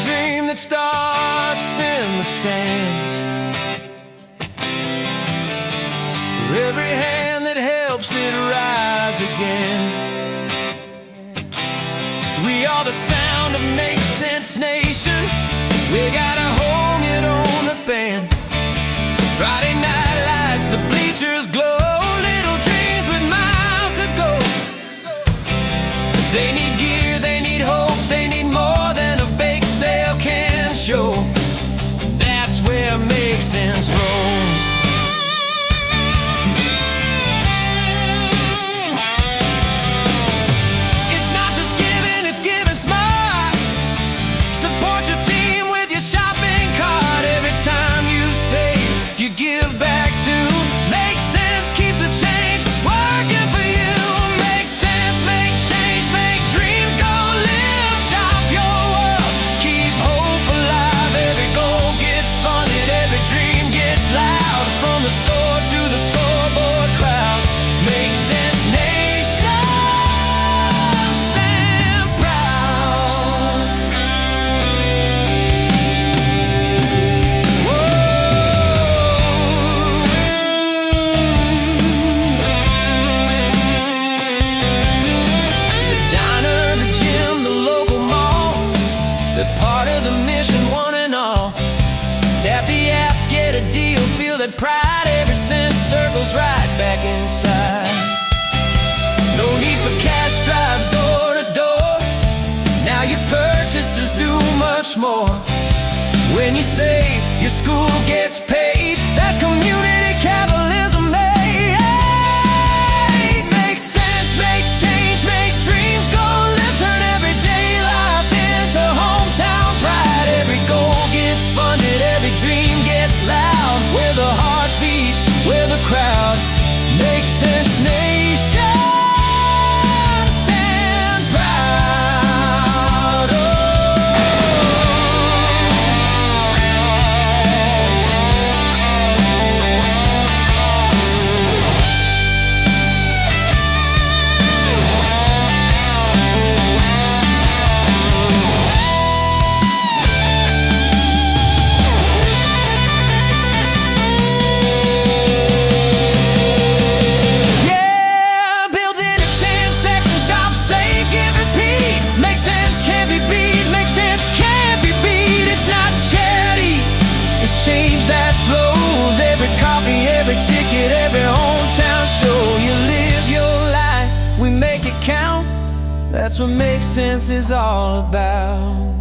dream that starts in the stands. For every hand that helps it rise again. We are the sound of MakeCentz Nation. We got a home yet on the band. Friday night lights, the bleachers glow. Little dreams with miles to go. They need gear, they need hope, they need more than a bake sale can show. That's where MakeCentz roams. It's not just giving, it's giving smart. Support your team with your shopping cart. Every time you save, you give back to MakeCentz. Keeps the change working for you. MakeCentz, make change, make dreams go live. Shop your world, keep hope alive. Every goal gets funded, every dream gets loud. From the store to the scoreboard crowd, MakeCentz Nation, stand proud. The diner, the gym, the local mall, they're part of the mission, one and all. Tap the app, get a deal, feel that pride. Every cent circles right back inside. No need for cash drives door to door. Now your purchases do much more. When you save, your school gets paid. That's community capitalism, hey, hey. Make sense, make change, make dreams go live. Turn everyday life into hometown pride. Every goal gets funded, every dream gets loud. We're the heartbeat, we're the crowd. MakeCentz Nation, stand proud. Yeah, building a chain section, shop, save, give, repeat. MakeCentz can't be beat, MakeCentz can't be beat. It's not charity, it's change that flows. Every coffee, every ticket, every hometown show. You live your life, we make it count. That's what MakeCentz is all about.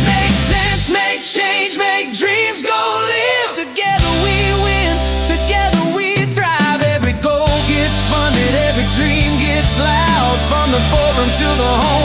MakeCentz, make change, make dreams go live. Together we win, together we thrive. Every goal gets funded, every dream gets loud. From the boardroom to the home